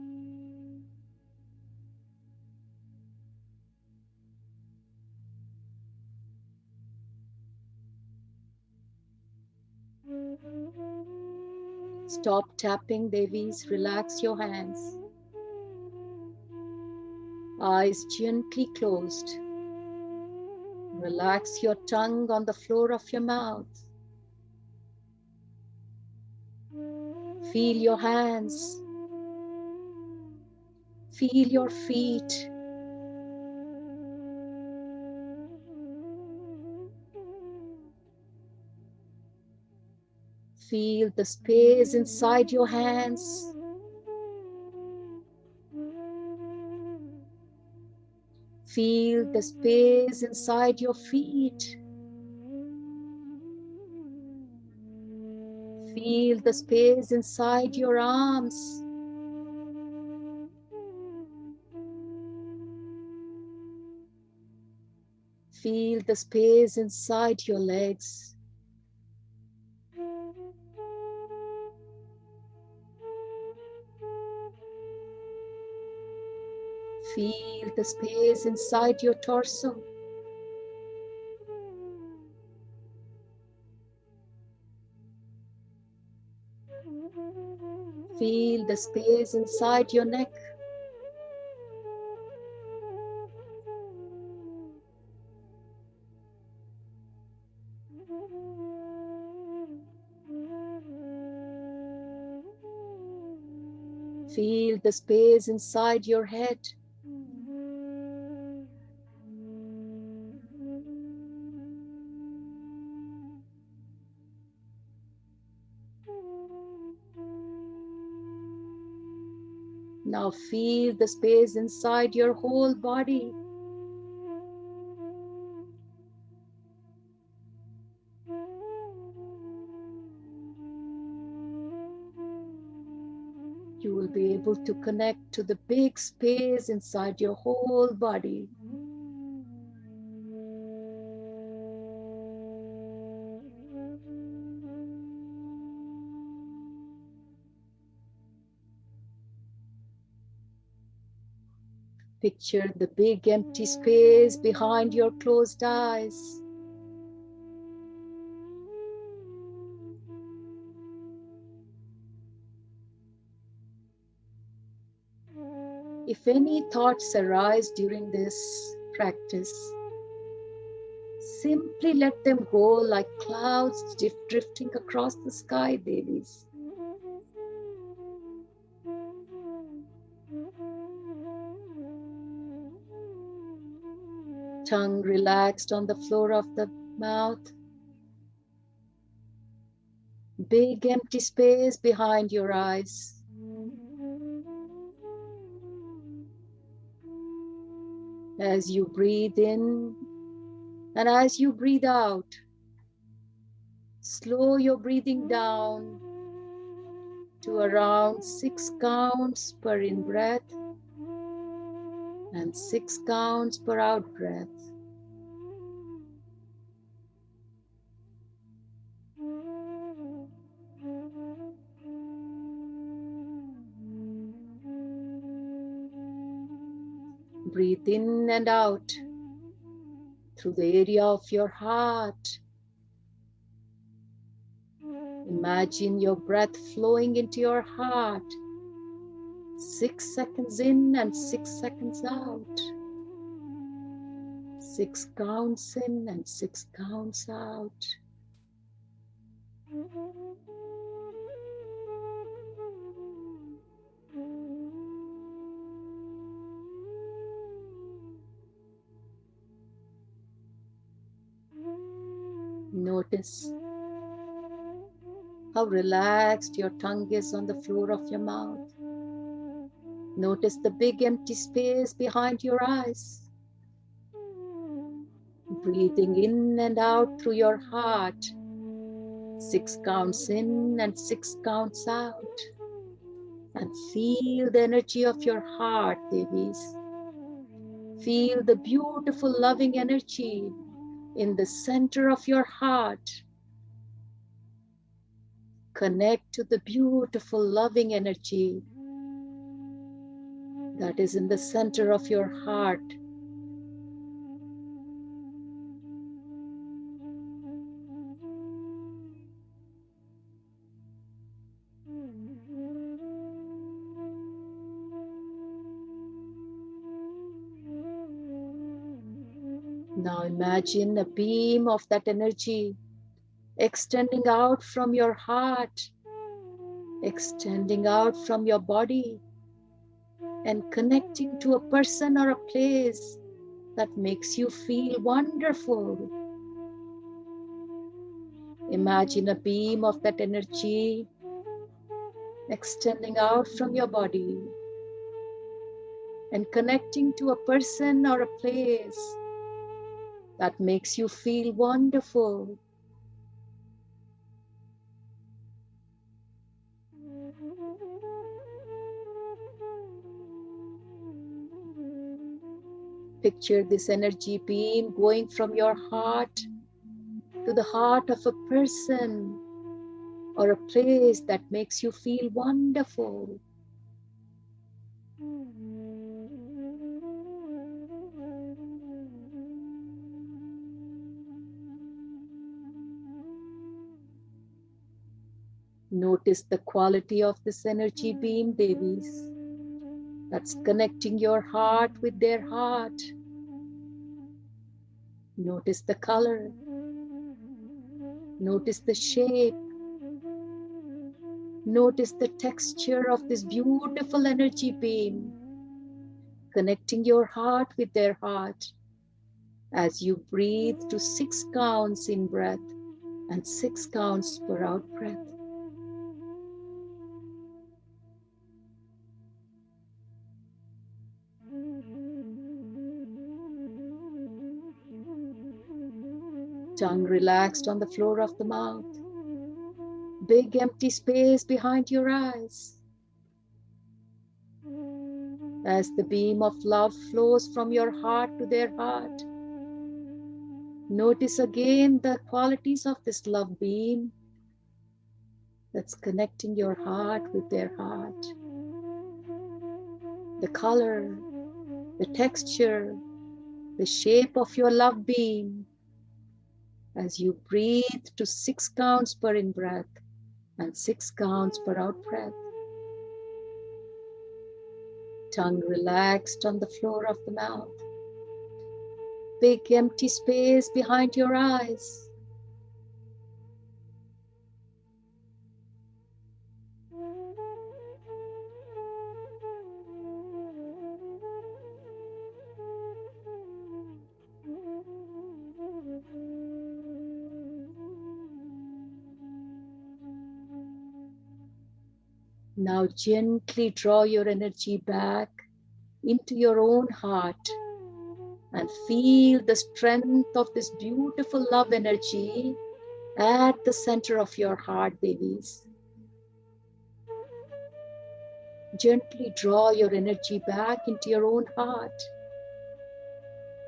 Stop tapping, Devis. Relax your hands. Eyes gently closed. Relax your tongue on the floor of your mouth. Feel your hands. Feel your feet. Feel the space inside your hands. Feel the space inside your feet. Feel the space inside your arms. Feel the space inside your legs. Feel the space inside your torso. Feel the space inside your neck. Feel the space inside your head. Now feel the space inside your whole body. You will be able to connect to the big space inside your whole body. Picture the big empty space behind your closed eyes. If any thoughts arise during this practice, simply let them go like clouds drifting across the sky, Devis. Tongue relaxed on the floor of the mouth. Big empty space behind your eyes. As you breathe in and as you breathe out, slow your breathing down to around 6 counts per in breath and 6 counts per out breath. Breathe in and out through the area of your heart. Imagine your breath flowing into your heart. 6 seconds in and 6 seconds out. 6 counts in and 6 counts out. Notice how relaxed your tongue is on the floor of your mouth. Notice the big empty space behind your eyes. Breathing in and out through your heart. 6 counts in and 6 counts out. And feel the energy of your heart, Devis. Feel the beautiful loving energy in the center of your heart. Connect to the beautiful loving energy that is in the center of your heart. Now imagine a beam of that energy extending out from your heart, extending out from your body, and connecting to a person or a place that makes you feel wonderful. Imagine a beam of that energy extending out from your body and connecting to a person or a place that makes you feel wonderful. Picture this energy beam going from your heart to the heart of a person or a place that makes you feel wonderful. Notice the quality of this energy beam, Devis, that's connecting your heart with their heart. Notice the color. Notice the shape. Notice the texture of this beautiful energy beam connecting your heart with their heart as you breathe to 6 counts in breath and 6 counts per out breath. Tongue relaxed on the floor of the mouth. Big empty space behind your eyes. As the beam of love flows from your heart to their heart, notice again the qualities of this love beam that's connecting your heart with their heart. The color, the texture, the shape of your love beam as you breathe to 6 counts per in breath and 6 counts per out breath. Tongue relaxed on the floor of the mouth. Big empty space behind your eyes. Now gently draw your energy back into your own heart and feel the strength of this beautiful love energy at the center of your heart, Devis. Gently draw your energy back into your own heart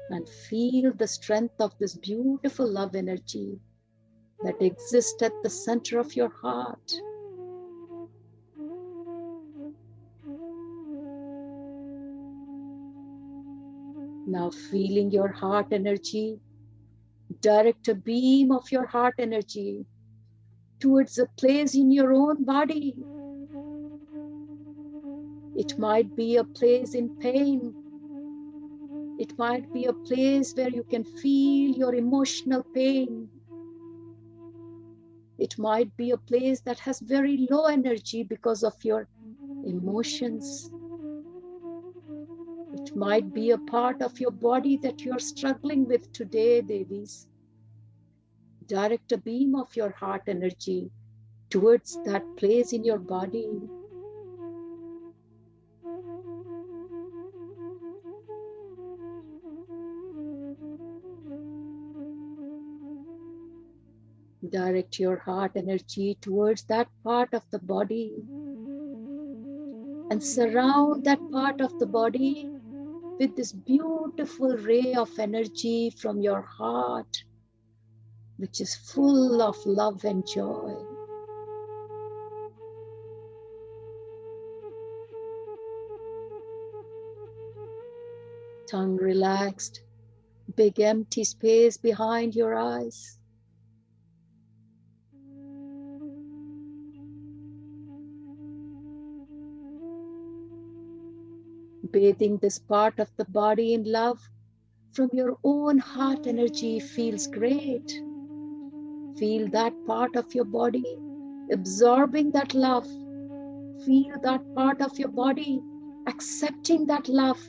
and feel the strength of this beautiful love energy that exists at the center of your heart. Now feeling your heart energy, direct a beam of your heart energy towards a place in your own body. It might be a place in pain. It might be a place where you can feel your emotional pain. It might be a place that has very low energy because of your emotions. It might be a part of your body that you're struggling with today, Devis. Direct a beam of your heart energy towards that place in your body. Direct your heart energy towards that part of the body and surround that part of the body with this beautiful ray of energy from your heart, which is full of love and joy. Tongue relaxed, big empty space behind your eyes. Bathing this part of the body in love from your own heart energy feels great. Feel that part of your body absorbing that love. Feel that part of your body accepting that love.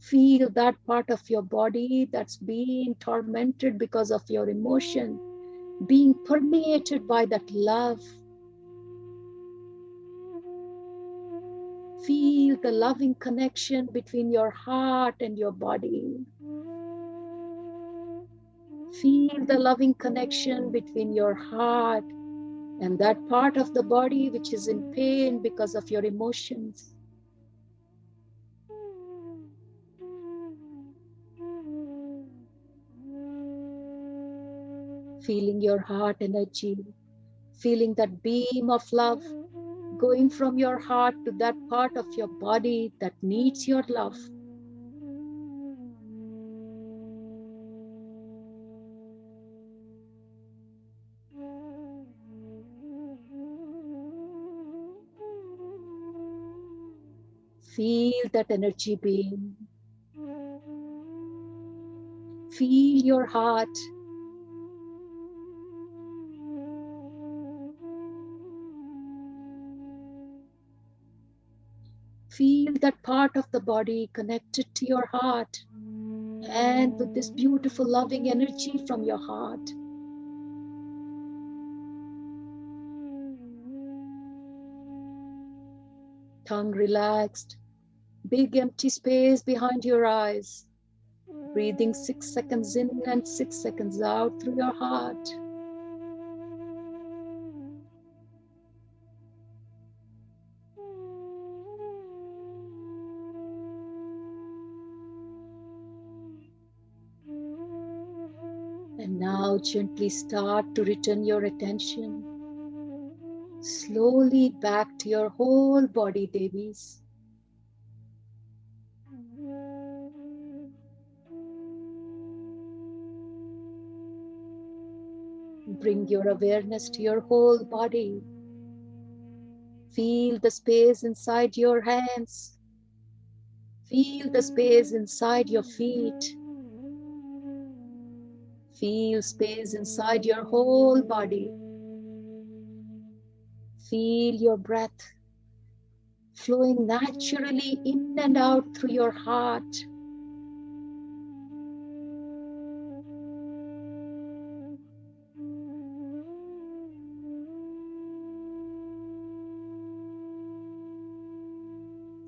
Feel that part of your body that's being tormented because of your emotion, being permeated by that love. Feel the loving connection between your heart and your body. Feel the loving connection between your heart and that part of the body which is in pain because of your emotions. Feeling your heart energy, feeling that beam of love going from your heart to that part of your body that needs your love. Feel that energy beam. Feel your heart. Feel that part of the body connected to your heart and with this beautiful loving energy from your heart. Tongue relaxed, big empty space behind your eyes. Breathing 6 seconds in and 6 seconds out through your heart. And now gently start to return your attention slowly back to your whole body, Devis. Bring your awareness to your whole body. Feel the space inside your hands. Feel the space inside your feet. Feel space inside your whole body. Feel your breath flowing naturally in and out through your heart.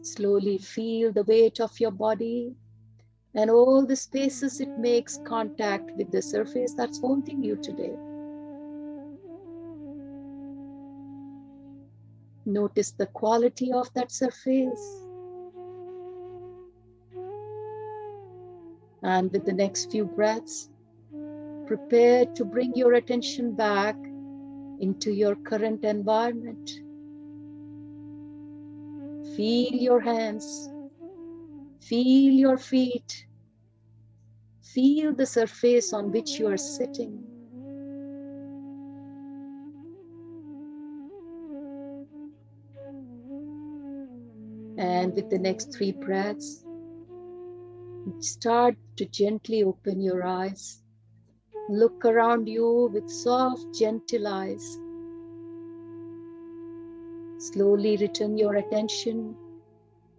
Slowly feel the weight of your body and all the spaces it makes contact with the surface that's holding you today. Notice the quality of that surface. And with the next few breaths, prepare to bring your attention back into your current environment. Feel your hands. Feel your feet. Feel the surface on which you are sitting. And with the next 3 breaths, start to gently open your eyes. Look around you with soft, gentle eyes. Slowly return your attention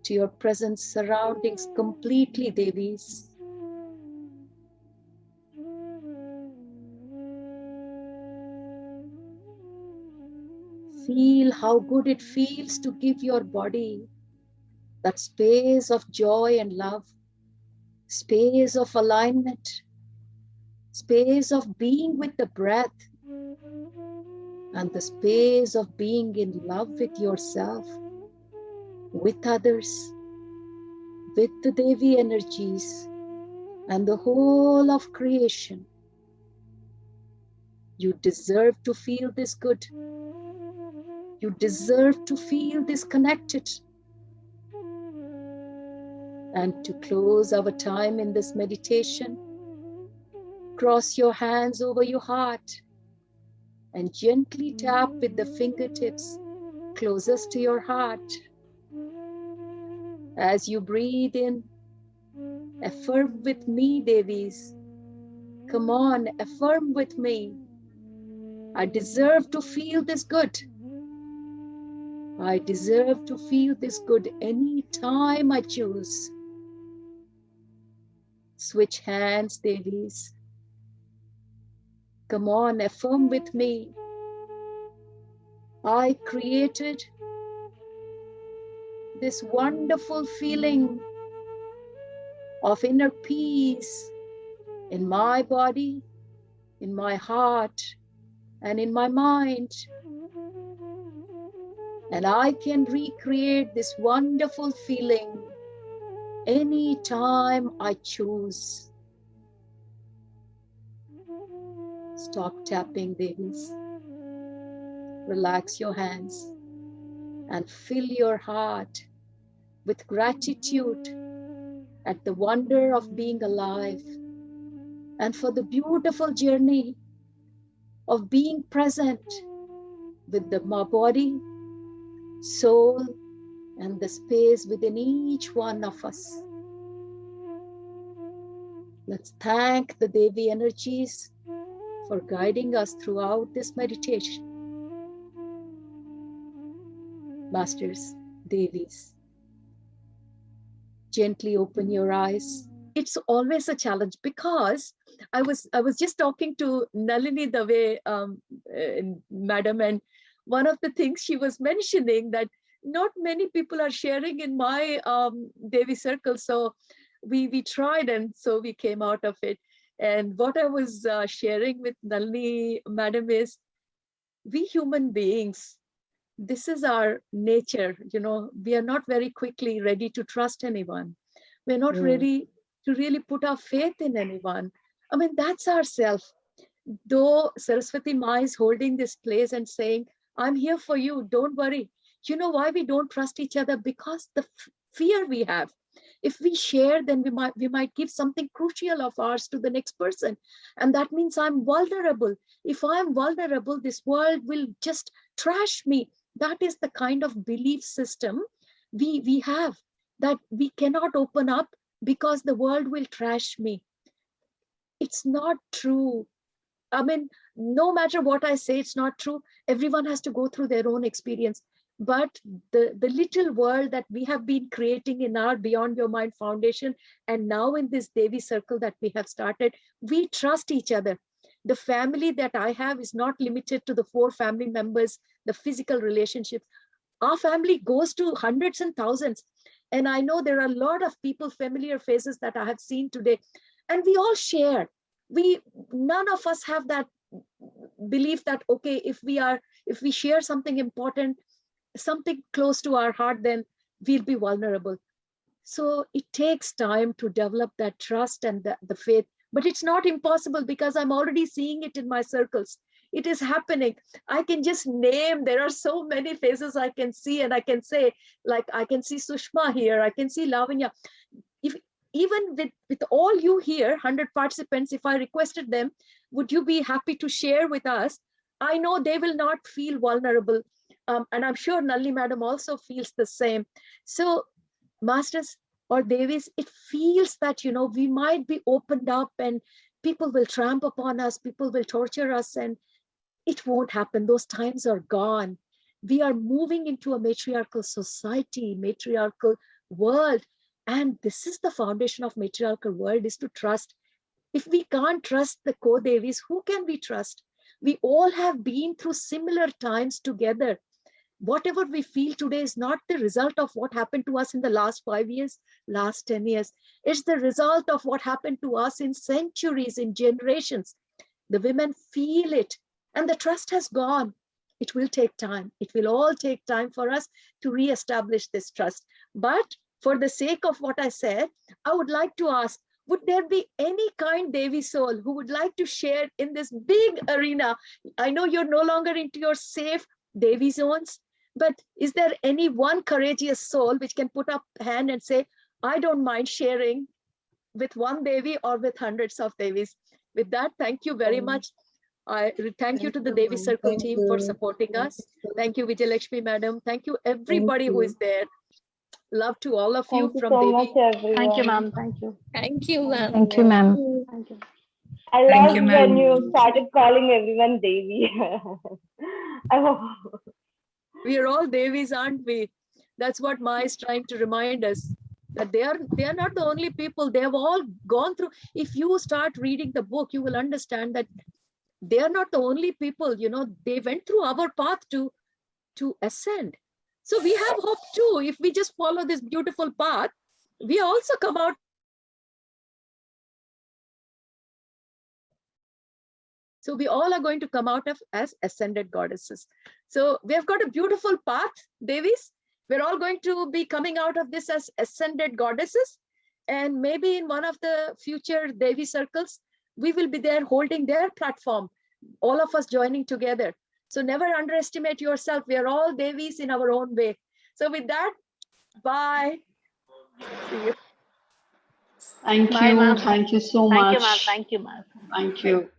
to your present surroundings completely, Devis. Feel how good it feels to give your body that space of joy and love, space of alignment, space of being with the breath, and the space of being in love with yourself, with others, with the Devi energies, and the whole of creation. You deserve to feel this good. You deserve to feel this connected. And to close our time in this meditation, cross your hands over your heart and gently tap with the fingertips closest to your heart. As you breathe in, affirm with me, Devis. Come on, affirm with me. I deserve to feel this good. I deserve to feel this good any time I choose. Switch hands, Devis. Come on, affirm with me. I created this wonderful feeling of inner peace in my body, in my heart, and in my mind. And I can recreate this wonderful feeling anytime I choose. Stop tapping, Devis. Relax your hands and fill your heart with gratitude at the wonder of being alive and for the beautiful journey of being present with my body, soul, and the space within each one of us. Let's thank the Devi energies for guiding us throughout this meditation. Masters, Devis, gently open your eyes. It's always a challenge because I was just talking to Nalini Dave, madam, and one of the things she was mentioning that not many people are sharing in my Devi circle. So we tried, and so we came out of it. And what I was sharing with Nalini madam is, we human beings, this is our nature. You know, we are not very quickly ready to trust anyone. We're not ready to really put our faith in anyone. I mean, that's ourself. Though Saraswati Ma is holding this place and saying, I'm here for you, don't worry. You know why we don't trust each other? Because the fear we have. If we share, then we might give something crucial of ours to the next person. And that means I'm vulnerable. If I'm vulnerable, this world will just trash me. That is the kind of belief system we have, that we cannot open up because the world will trash me. It's not true. I mean, no matter what I say, it's not true. Everyone has to go through their own experience. But the little world that we have been creating in our Beyond Your Mind Foundation, and now in this Devi circle that we have started, we trust each other. The family that I have is not limited to the 4 family members, the physical relationships. Our family goes to hundreds and thousands. And I know there are a lot of people, familiar faces that I have seen today, and we all share. None of us have that belief that, okay, if we share something important, something close to our heart, then we'll be vulnerable. So it takes time to develop that trust and the faith, but it's not impossible, because I'm already seeing it in my circles. It is happening. I can just name, there are so many faces I can see, and I can say, like, I can see Sushma here, I can see Lavanya. If even with all you here, 100 participants, if I requested them, would you be happy to share with us? I know they will not feel vulnerable. And I'm sure Nalini Madam also feels the same. So masters or Devis, it feels that, we might be opened up and people will tramp upon us, people will torture us, and it won't happen. Those times are gone. We are moving into a matriarchal society, matriarchal world. And this is the foundation of matriarchal world, is to trust. If we can't trust the co-Devis, who can we trust? We all have been through similar times together. Whatever we feel today is not the result of what happened to us in the last 5 years, last 10 years. It's the result of what happened to us in centuries, in generations. The women feel it, and the trust has gone. It will take time. It will all take time for us to reestablish this trust. But for the sake of what I said, I would like to ask, would there be any kind Devi soul who would like to share in this big arena? I know you're no longer into your safe Devi zones, but is there any one courageous soul which can put up a hand and say, I don't mind sharing with one Devi or with hundreds of Devis? With that, thank you very much. I thank you to the Devi Circle team for supporting us. Thank you, Vijay Lakshmi Madam. Thank you, everybody who is there. Love to all of you from Devi. Much, everyone. Thank you, ma'am. Thank you. Thank you, ma'am. Thank you, ma'am. Thank you. I loved when you started calling everyone Devi. We are all Devis, aren't we? That's what Ma is trying to remind us, that they are not the only people. They have all gone through. If you start reading the book, you will understand that they are not the only people. They went through our path to ascend. So we have hope too. If we just follow this beautiful path, we also come out. So we all are going to come out as ascended goddesses. So we have got a beautiful path, Devis. We're all going to be coming out of this as ascended goddesses. And maybe in one of the future Devi circles, we will be there holding their platform, all of us joining together. So never underestimate yourself. We are all Devis in our own way. So with that, bye. See you. Thank you. Thank you so much. Thank you, ma'am. Thank you.